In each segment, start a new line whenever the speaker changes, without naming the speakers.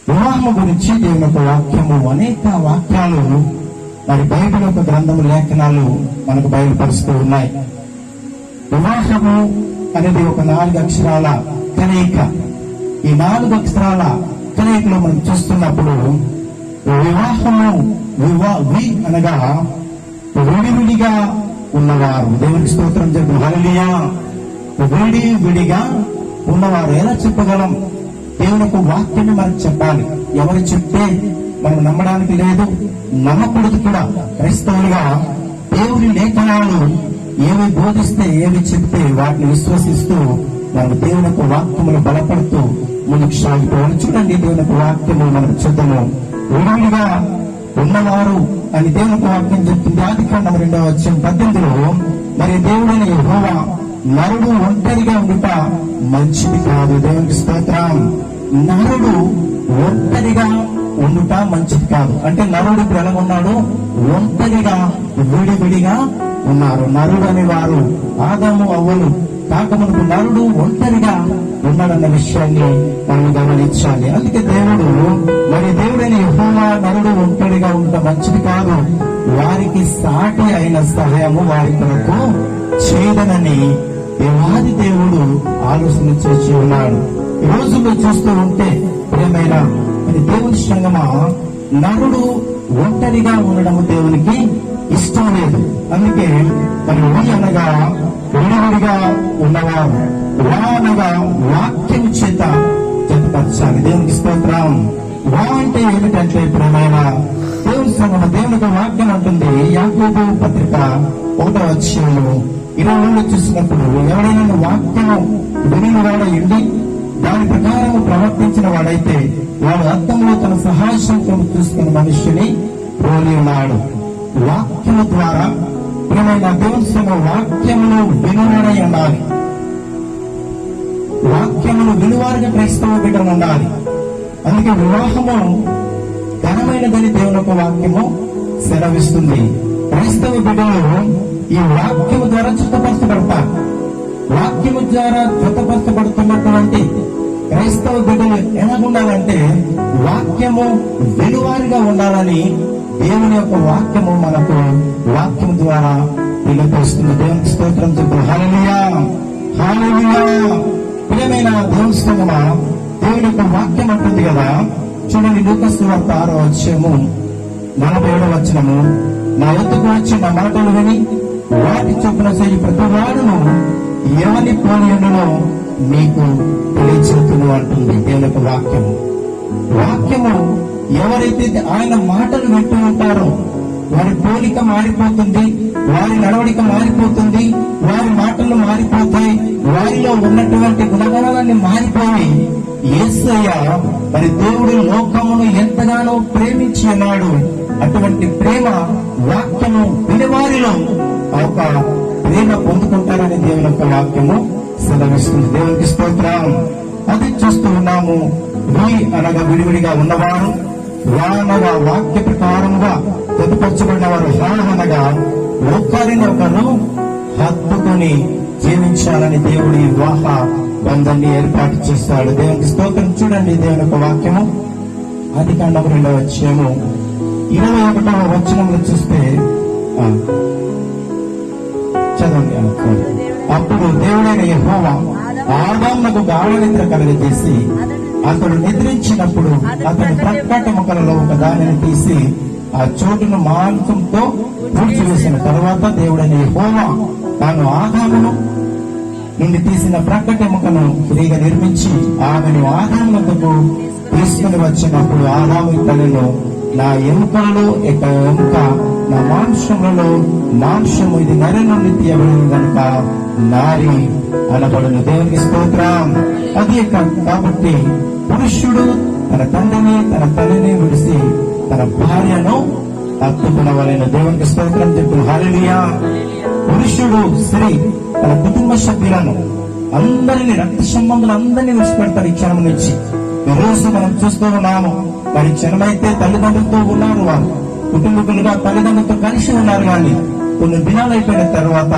వివాహం గురించి దేవుని యొక్క వాక్యము, అనేక వాక్యాలు మరి బైబిల్ యొక్క గ్రంథము, లేఖనాలు మనకు బయలుపరుస్తూ ఉన్నాయి. వివాహము అనేది ఒక 4 అక్షరాల కలయిక. ఈ 4 అక్షరాల కలయికలో మనం చూస్తున్నప్పుడు వివాహము అనగా విడివిడిగా ఉన్నవారు. దేవునికి స్తోత్రం చెప్పు, హల్లెలూయా. విడివిడిగా ఉన్నవారు ఎలా చెప్పగలం? దేవుని యొక్క వాక్యాన్ని మనకు చెప్పాలి. ఎవరు చెప్తే మనం నమ్మడానికి లేదు, నమ్మకూడదు కూడా. క్రైస్తవులుగా దేవుని లేఖనాలు ఏవి బోధిస్తే, ఏవి చెప్తే వాటిని విశ్వసిస్తూ మనం దేవుని యొక్క వాక్యములు బలపడుతూ ముందుకు సాగిపోవాలి. చూడండి, దేవుని యొక్క వాక్యము మనకు చూద్దాము. విడివిడిగా ఉన్నవారు అని దేవుని యొక్క వాక్యం చెప్తుంది. ఆదికాండం 2:18 మరి దేవుడైన యెహోవా నరుడు ఒంటరిగా ఉండుట మంచిది కాదు. దేవునికి స్తోత్రం. నరుడు ఒంటరిగా ఉండుట మంచిది కాదు అంటే నరుడు ఇప్పుడు ఎలా ఉన్నాడు? ఒంటరిగా, విడివిడిగా ఉన్నారు. నరుడు అనే వారు ఆదాము అవ్వలు కాకమునకు నరుడు ఒంటరిగా ఉన్నాడన్న విషయాన్ని మనం గమనించాలి. అందుకే దేవుడైన యెహోవా నరుడు ఒంటరిగా ఉండటం మంచిది కాదు, వారికి సాటి అయిన సహాయము వారి కొరకు చేయదనని దేవాది దేవుడు ఆలోచన చేసి ఉన్నాడు. ఈ రోజుల్లో చూస్తూ ఉంటే ప్రియమైన మరి దేవుని సంగమా, నరుడు ఒంటరిగా ఉండడము దేవునికి ఇష్టం లేదు. అందుకే మరి అనగా విడివిడిగా ఉన్నవారు, అనగా వాక్యం చేత జతపరచాలి. దేవునికి స్తోత్రం. అంటే ఏమిటంటే ప్రియమైన దేవుని సంగమ, దేవునికి వాక్యం అంటుంది. యాకోబు పత్రిక 1:20 చూసినప్పుడు, ఎవరైనా వాక్యం విని వాడ ఉండి దాని ప్రకారం ప్రవర్తించిన వాడైతే వాడు అర్థంలో తన సహాయ శక్తులను చూసుకున్న మనుష్యుని పోలి ఉన్నాడు. వాక్యము ద్వారా ప్రియమైన దేవుని సంగమ, వాక్యమును వినువాడై ఉండాలి. వాక్యమును వినువారుగా క్రైస్తవ బిడ్డలు ఉండాలి. అందుకే వివాహము ఘనమైనదని దేవుని యొక్క వాక్యము సెలవిస్తుంది. క్రైస్తవ బిడ్డలు ఈ వాక్యము ద్వారా జతపరచబడతారు. వాక్యము ద్వారా జతపరచబడుతున్నటువంటి క్రైస్తవ బిడ్డలు ఎలా ఉండాలంటే వాక్యము విలువారిగా ఉండాలని దేవుని యొక్క వాక్యము మనకు వాక్యం ద్వారా తెలియపరుస్తుంది. దేవునికి స్తోత్రం చెప్పు, హల్లెలూయా, హల్లెలూయా. ప్రియమైన దేవుని సంగమా, దేవుని యొక్క వాక్యం అంటుంది కదా. చూడండి, లూకా సువార్త 6:47 నా వద్దకు వచ్చి నా మాటలు విని వాటి చొప్పున చేయి ప్రతి వాడును ఎవరి పోలియనులో మీకు తెలియచేతును అంటుంది దేవుని యొక్క వాక్యము. వాక్యము ఎవరైతే ఆయన మాటలు వింటూ ఉంటారో వారి పోలిక మారిపోతుంది, వారి నడవడిక మారిపోతుంది, వారి మాటలు మారిపోతాయి, వారిలో ఉన్నటువంటి గుణగణాలన్నీ మారిపోయి యేసయ్య మరి దేవుడు లోకమును ఎంతగానో ప్రేమించి ఉన్నాడు. అటువంటి ప్రేమ వాక్యము వినివారిలో ఒక ప్రేమ పొందుకుంటారని దేవుని యొక్క వాక్యము సెలవిస్తుంది. దేవునికి స్తోత్రం. అది చూస్తూ ఉన్నాము. అనగా విడివిడిగా ఉన్నవారు, అనగా వాక్య ప్రకారముగా జతపరచబడిన వారు, అనగా ఒకరినొకరు హత్తుకొని జీవించాలని దేవుడి వివాహ బంధాన్ని ఏర్పాటు చేస్తాడు. దేవునికి స్తోత్రం. చూడండి, దేవుని యొక్క వాక్యము ఆదికాండం 2:21 చూస్తే చదవండి. అప్పుడు దేవుడైన యెహోవా ఆదామునకు గాఢ నిద్ర కలుగజేసి అతడు నిద్రించినప్పుడు అతని ప్రక్కటెముకలలో ఒక దానిని తీసి ఆ చోటును మాంసంతో పూడ్చివేసిన తర్వాత దేవుడైన యెహోవా తాను ఆదామును నుండి తీసిన ప్రక్కటెముకను తిరిగి నిర్మించి ఆమెను ఆదామునకు తీసుకుని వచ్చినప్పుడు ఆదాము తల్లిలో, నా ఎముకలలో ఒక ఎముక, నా మాంసములలో మాంసము, ఇది నరి నుండి తీయబడింది కనుక నారి అనబడును. దేవునికి స్తోత్రం. అదే కాబట్టి పురుషుడు తన తండ్రిని తన తల్లిని విడిసి తన భార్యను హత్తుకునవలెను. దేవునికి స్తోత్రం చెప్పు, హల్లెలూయా. పురుషుడు స్త్రీ తన కుటుంబ సభ్యులను అందరినీ, రక్త సంబంధులు అందరినీ విడిచిపెడతారు ఈ క్షణం నుంచి. ఈ రోజు మనం చూస్తూ ఉన్నాము. మరి క్షణమైతే తల్లిదండ్రులతో ఉన్నారు, వారు కుటుంబకులుగా తల్లిదండ్రులతో కలిసి ఉన్నారు. కానీ కొన్ని దినాలు అయిపోయిన తర్వాత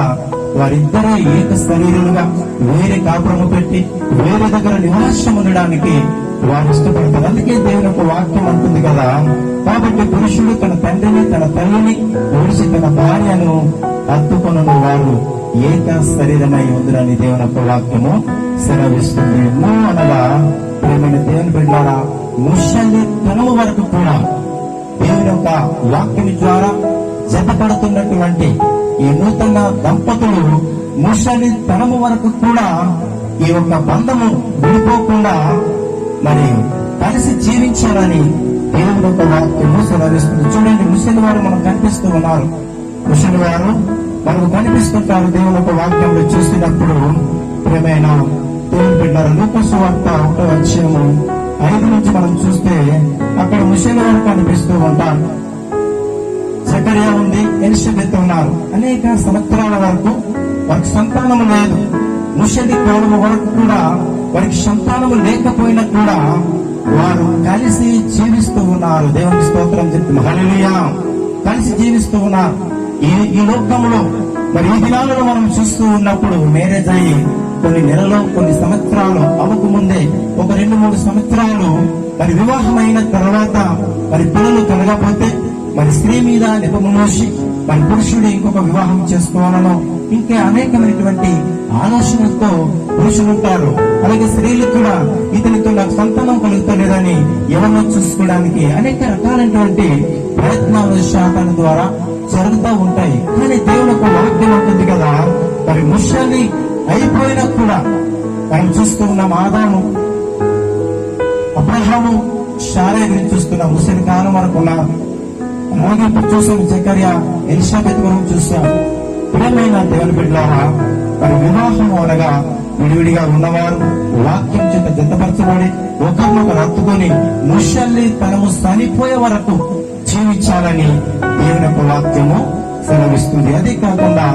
వారిద్దరే ఏక శరీరులుగా వేరే కాపురము పెట్టి వేరే దగ్గర నివాసం ఉండడానికి వారు ఇష్టపడతారు. అందుకే దేవుని యొక్క వాక్యం అంటుంది కదా, కాబట్టి పురుషుడు తన తండ్రిని తన తల్లిని విడిచి తన భార్యను హత్తుకొను వారు ఏక శరీరమై ఉందిరని దేవుని యొక్క వాక్యము సెలవిస్తుంది. అనగా ప్రేమైన దేవుని బిడ్డలారా, ముసలి తనము వరకు కూడా దేవుని యొక్క వాక్యం ద్వారా జతపడుతున్నటువంటి ఈ నూతన దంపతులు ముసలి తనము వరకు కూడా ఈ యొక్క బంధము విడిపోకుండా మరి కలిసి జీవించాలని దేవుని యొక్క వాక్యము సెలవిస్తుంది. చూడండి, ముసలి వారు మనకు కనిపిస్తూ ఉన్నారు. ముసలి వారు మనకు కనిపిస్తుంటారు దేవుని యొక్క వాక్యంలో చూసినప్పుడు. ప్రియమైన దేవుని బిడ్డలారా, లూకా సువార్త 1వ అధ్యాయము 5 నుంచి మనం చూస్తే అక్కడ ముసలి వారు కనిపిస్తూ ఉంటారు. జకర్యా ఉంది, ఎలిషబెత్ ఉన్నారు. అనేక సంవత్సరాల వరకు వారికి సంతానము లేదు. ముసలి కాలం వరకు కూడా వారికి సంతానము లేకపోయినా కూడా వారు కలిసి జీవిస్తూ ఉన్నారు. దేవుని స్తోత్రం చెప్తున్నారు. హల్లెలూయా. కలిసి జీవిస్తూ ఉన్నారు. ఈ లోకంలో మరి ఈ దినాలలో మనం చూస్తూ ఉన్నప్పుడు మ్యారేజ్ అయ్యి కొన్ని నెలలో కొన్ని సంవత్సరాలు అవ్వక ముందే ఒక 2-3 సంవత్సరాలు మరి వివాహమైన తర్వాత మరి పిల్లలు కలగకపోతే మరి స్త్రీ మీద నిపమోసి మరి పురుషుడు ఇంకొక వివాహం చేసుకోవాలనో ఇంకా అనేకమైనటువంటి ఆలోచనలతో పురుషులు ఉంటారు. అలాగే స్త్రీలు కూడా ఇతనితో నాకు సంతానం కలుగుతలేదని ఎవరినో చూసుకోవడానికి అనేక రకాలైనటువంటి ప్రయత్నాలు శాతాల ద్వారా జరుగుతూ ఉంటాయి. కానీ దేవుని యొక్క వాక్యం ఉంటుంది కదా, మరి ముసలి అయిపోయినా కూడా మనం చూస్తూ ఉన్నాం. ఆదాము, అబ్రహాము, శారై గురించి చూస్తున్నాం. ముసలి కాలం వరకు ఉన్నారు. అలాగే ఇప్పుడు చూసాం జకర్యా, ఎలిషబెత్ గురించి చూసాం. ప్రియమైన దేవుని బిడ్డలారా, మరి వివాహం అనగా విడివిడిగా ఉన్నవారు వాక్యం చేత జతపరచబడి ఒకరినొకరు హత్తుకొని ముసలి తనము చనిపోయే వరకు జీవించాలని దేవుని యొక్క వాక్యము సెలవిస్తుంది. అదే కాకుండా